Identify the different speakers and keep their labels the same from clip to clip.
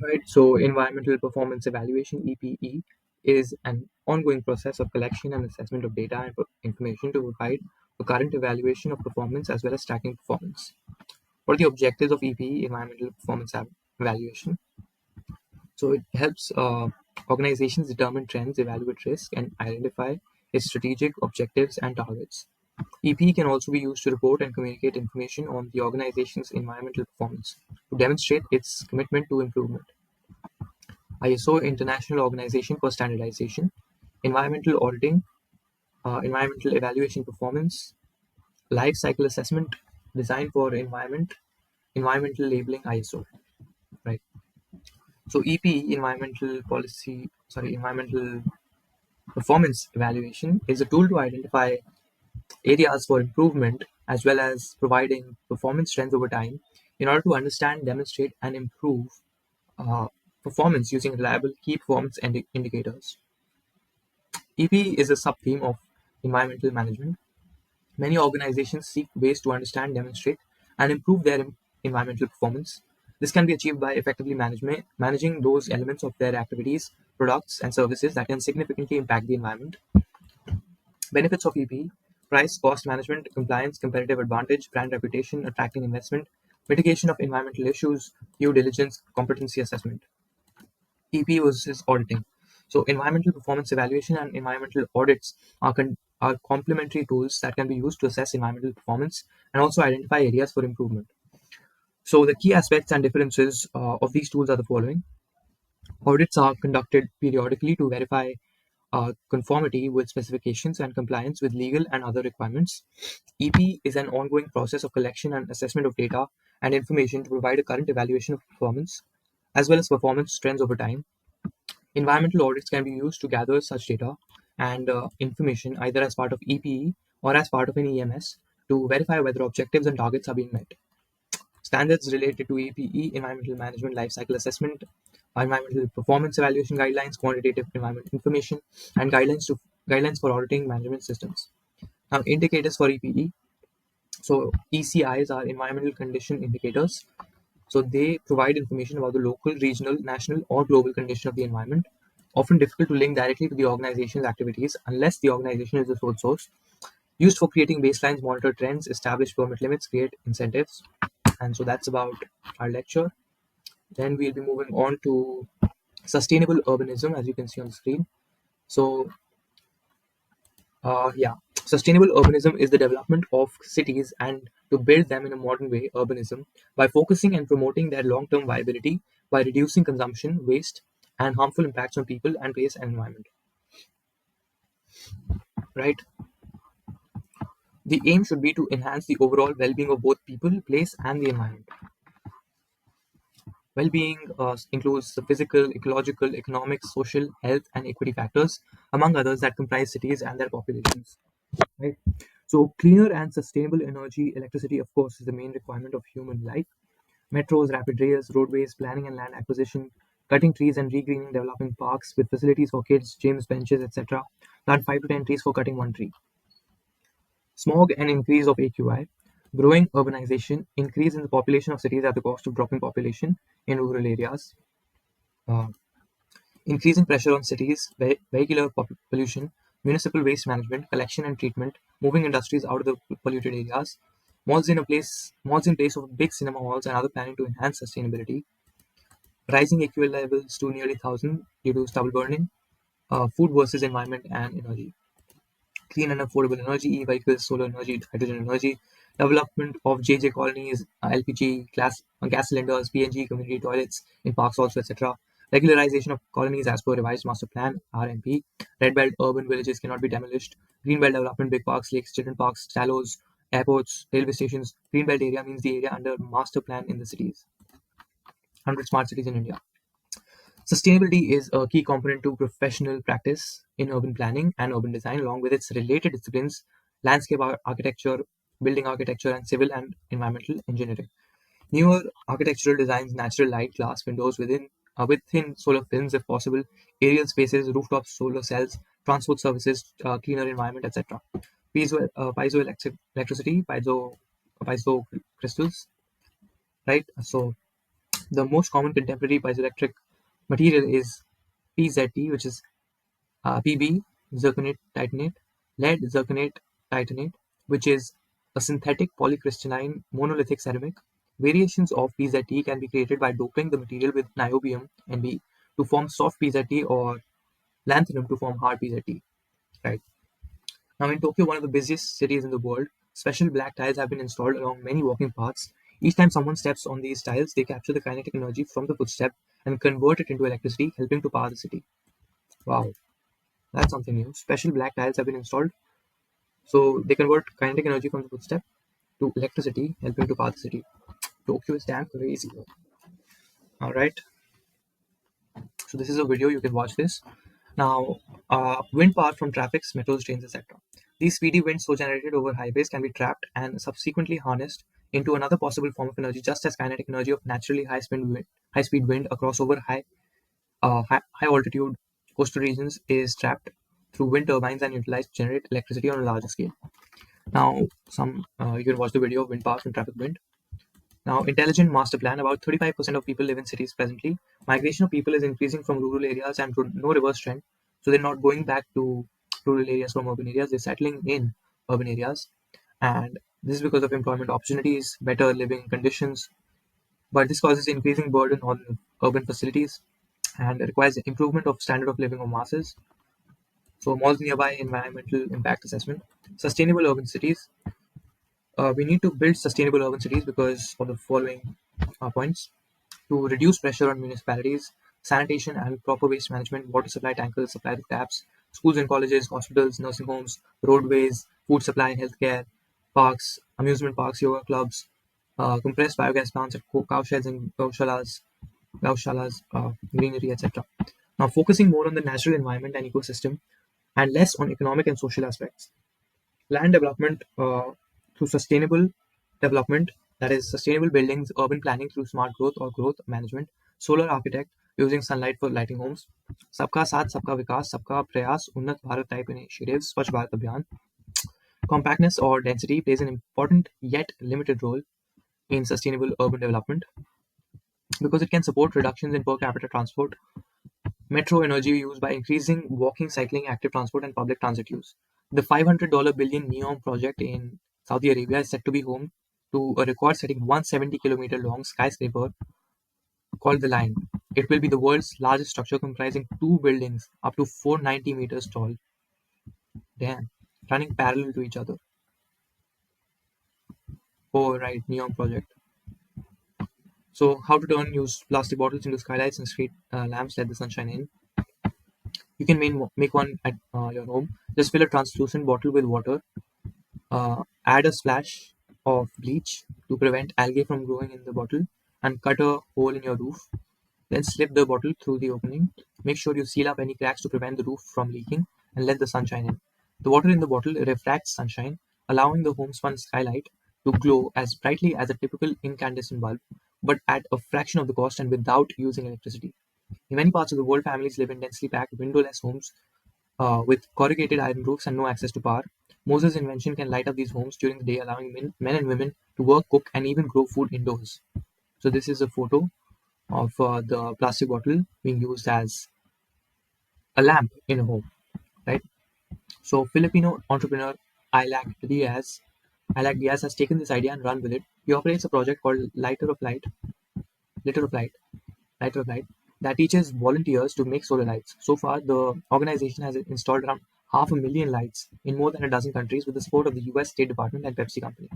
Speaker 1: Right. So environmental performance evaluation (EPE) is an ongoing process of collection and assessment of data and information to provide a current evaluation of performance as well as tracking performance. What are the objectives of EPE, environmental performance evaluation? So it helps organizations determine trends, evaluate risk, and identify its strategic objectives and targets. EPE can also be used to report and communicate information on the organization's environmental performance to demonstrate its commitment to improvement. ISO, International Organization for Standardization, environmental auditing, environmental evaluation performance, life cycle assessment, design for environmental labeling ISO, right? So EPE, environmental performance evaluation is a tool to identify areas for improvement as well as providing performance trends over time in order to understand, demonstrate, and improve uh, performance using reliable key performance indicators. EP is a sub-theme of environmental management. Many organizations seek ways to understand, demonstrate, and improve their environmental performance. This can be achieved by effectively managing those elements of their activities, products, and services that can significantly impact the environment. Benefits of EP: price, cost management, compliance, competitive advantage, brand reputation, attracting investment, mitigation of environmental issues, due diligence, competency assessment. EP versus auditing. So environmental performance evaluation and environmental audits are complementary tools that can be used to assess environmental performance and also identify areas for improvement. So the key aspects and differences of these tools are the following. Audits are conducted periodically to verify conformity with specifications and compliance with legal and other requirements. EP is an ongoing process of collection and assessment of data and information to provide a current evaluation of performance as well as performance trends over time. Environmental audits can be used to gather such data and information either as part of EPE or as part of an EMS to verify whether objectives and targets are being met. Standards related to EPE, environmental management lifecycle assessment, environmental performance evaluation guidelines, quantitative environment information, and guidelines for auditing management systems. Now, indicators for EPE. So, ECIs are environmental condition indicators. So they provide information about the local, regional, national, or global condition of the environment, often difficult to link directly to the organization's activities unless the organization is the sole source. Used for creating baselines, monitor trends, establish permit limits, create incentives. And so that's about our lecture. Then we'll be moving on to sustainable urbanism, as you can see on the screen. So, yeah, sustainable urbanism is the development of cities and to build them in a modern way, urbanism, by focusing and promoting their long term viability by reducing consumption, waste, and harmful impacts on people and place and environment. Right? The aim should be to enhance the overall well being of both people, place, and the environment. Well being includes the physical, ecological, economic, social, health, and equity factors, among others, that comprise cities and their populations. Right? So, cleaner and sustainable energy, electricity, of course, is the main requirement of human life. Metros, rapid rails, roadways, planning and land acquisition, cutting trees and regreening, developing parks with facilities for kids, gyms, benches, etc. Plant 5 to 10 trees for cutting 1 tree. Smog and increase of AQI, growing urbanization, increase in the population of cities at the cost of dropping population in rural areas, uh, increasing pressure on cities, vehicular pollution, municipal waste management, collection and treatment, moving industries out of the polluted areas, malls in place of big cinema halls and other planning to enhance sustainability, rising AQL levels to nearly 1,000 due to stubble burning, food versus environment and energy, clean and affordable energy, e-vehicles, solar energy, hydrogen energy, development of JJ colonies, LPG, gas cylinders, PNG, community toilets in parks also, etc. Regularization of colonies as per revised master plan, RMP. Red belt urban villages cannot be demolished. Green belt development, big parks, lakes, children parks, shallows, airports, railway stations. Green belt area means the area under master plan in the cities. 100 smart cities in India. Sustainability is a key component to professional practice in urban planning and urban design, along with its related disciplines, landscape architecture, building architecture, and civil and environmental engineering. Newer architectural designs, natural light, glass windows within solar films if possible, aerial spaces, rooftop solar cells, transport services, cleaner environment, etc. Piezo electricity, piezo crystals, right? So The most common contemporary piezoelectric material is PZT, which is PB zirconate titanate, lead zirconate titanate, which is a synthetic polycrystalline monolithic ceramic. Variations of PZT can be created by doping the material with niobium Nb to form soft PZT or lanthanum to form hard PZT. Right. Now, in Tokyo, one of the busiest cities in the world, special black tiles have been installed along many walking paths. Each time someone steps on these tiles, they capture the kinetic energy from the footstep and convert it into electricity, helping to power the city. Wow, that's something new. Special black tiles have been installed, so they convert kinetic energy from the footstep to electricity, helping to power the city. Tokyo is damn crazy. All right, so this is a video. You can watch this. Now, wind power from traffics, metros, trains, etc. These speedy winds so generated over highways can be trapped and subsequently harnessed into another possible form of energy, just as kinetic energy of naturally high speed wind across over high altitude coastal regions is trapped through wind turbines and utilized to generate electricity on a larger scale. Now, some you can watch the video of wind power from traffic wind. Now, intelligent master plan. About 35% of people live in cities presently. Migration of people is increasing from rural areas and no reverse trend. So they're not going back to rural areas from urban areas. They're settling in urban areas. And this is because of employment opportunities, better living conditions. But this causes increasing burden on urban facilities and requires improvement of standard of living of masses. So malls nearby, environmental impact assessment. Sustainable urban cities. We need to build sustainable urban cities because of the following points: to reduce pressure on municipalities, sanitation and proper waste management, water supply tankers, supply of taps, schools and colleges, hospitals, nursing homes, roadways, food supply and healthcare, parks, amusement parks, yoga clubs, compressed biogas plants at cowsheds and gaushalas, greenery, etc. Now, focusing more on the natural environment and ecosystem and less on economic and social aspects. Land development through sustainable development, that is, sustainable buildings, urban planning through smart growth or growth management, solar architect using sunlight for lighting homes, Sabka Saath, Sabka Vikas, Sabka Prayas, Unnat Bharat type initiatives, Swachh Bharat Abhiyan. Compactness or density plays an important yet limited role in sustainable urban development because it can support reductions in per capita transport, metro energy use by increasing walking, cycling, active transport, and public transit use. The $500 billion NEOM project in Saudi Arabia is set to be home to a record setting 170-kilometer long skyscraper called the Line. It will be the world's largest structure comprising two buildings up to 490 meters tall. Damn. Running parallel to each other. Oh, right, NEOM project. So, how to turn used plastic bottles into skylights and street lamps, let the sunshine in. You can make one at your home. Just fill a translucent bottle with water. Add a splash of bleach to prevent algae from growing in the bottle and cut a hole in your roof. Then slip the bottle through the opening. Make sure you seal up any cracks to prevent the roof from leaking and let the sunshine in. The water in the bottle refracts sunshine, allowing the homespun skylight to glow as brightly as a typical incandescent bulb, but at a fraction of the cost and without using electricity. In many parts of the world, families live in densely packed, windowless homes with corrugated iron roofs and no access to power. Moses' invention can light up these homes during the day, allowing men and women to work, cook, and even grow food indoors. So this is a photo of the plastic bottle being used as a lamp in a home, right? So Filipino entrepreneur Ilac Diaz, Ilac Diaz has taken this idea and run with it. He operates a project called Litter of Light, Lighter of Light, that teaches volunteers to make solar lights. So far, the organization has installed around 500,000 lights in more than a dozen countries with the support of the US State Department and Pepsi Company.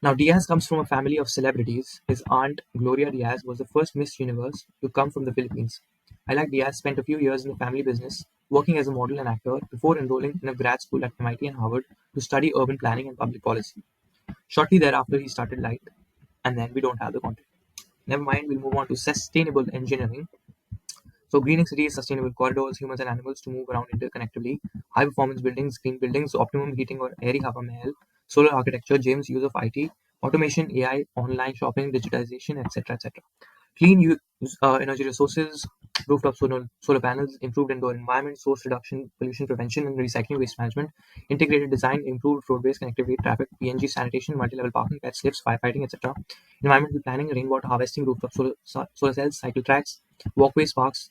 Speaker 1: Now, Diaz comes from a family of celebrities. His aunt, Gloria Diaz, was the first Miss Universe to come from the Philippines. Alec Diaz spent a few years in the family business, working as a model and actor, before enrolling in a grad school at MIT and Harvard to study urban planning and public policy. Shortly thereafter, he started Light, and then we don't have the content. Never mind, we'll move on to sustainable engineering. So greening cities, sustainable corridors, humans and animals to move around interconnectively, high performance buildings, green buildings, optimum heating or airy Hava Mahal, solar architecture, James use of IT, automation, AI, online shopping, digitization, etc. etc. Clean use energy resources, rooftop solar panels, improved indoor environment, source reduction, pollution prevention and recycling, waste management, integrated design, improved roadways, connectivity, traffic, PNG, sanitation, multi-level parking, pet slips, firefighting, etc. Environmental planning, rainwater harvesting, rooftop solar cells, cycle tracks, walkways, parks,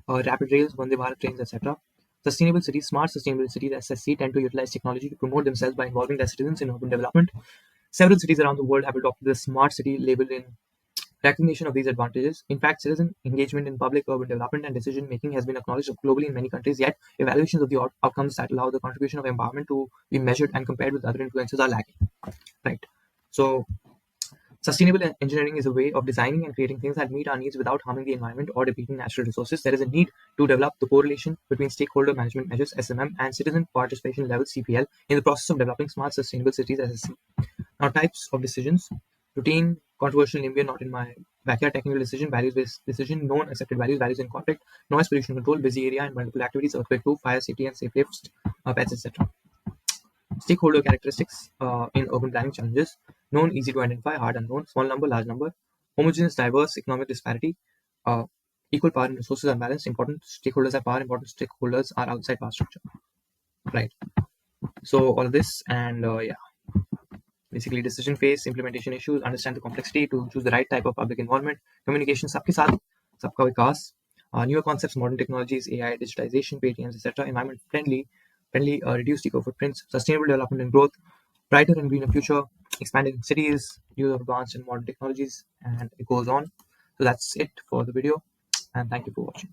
Speaker 1: rapid rails, Vande Bharat trains, etc. Sustainable cities, smart sustainable cities, SSC, tend to utilize technology to promote themselves by involving their citizens in urban development. Several cities around the world have adopted the smart city label in recognition of these advantages. In fact, citizen engagement in public urban development and decision making has been acknowledged globally in many countries, yet evaluations of the outcomes that allow the contribution of empowerment to be measured and compared with other influences are lacking. Right. So sustainable engineering is a way of designing and creating things that meet our needs without harming the environment or depleting natural resources. There is a need to develop the correlation between stakeholder management measures (SMM) and citizen participation level (CPL) in the process of developing smart sustainable cities (SSC). Now, types of decisions: routine, controversial, NIMBY, not in my backyard, technical decision, values-based decision, known accepted values, values in conflict, noise pollution control, busy area and multiple activities, earthquake proof, fire safety and safe lifts, pets, etc. Stakeholder characteristics in urban planning challenges: known, easy to identify, hard, unknown, small number, large number, homogeneous, diverse, economic disparity, uh, equal power and resources unbalanced, important stakeholders have power, important stakeholders are outside power structure. Right. So all of this and basically decision phase, implementation issues, understand the complexity to choose the right type of public involvement, communication, sabke saath, sabka vikas, newer concepts, modern technologies, AI, digitization, PTMs, etc., environment friendly, reduced eco footprints, sustainable development and growth, brighter and greener future, expanding cities, use of advanced and modern technologies, and it goes on. So that's it for the video, and thank you for watching.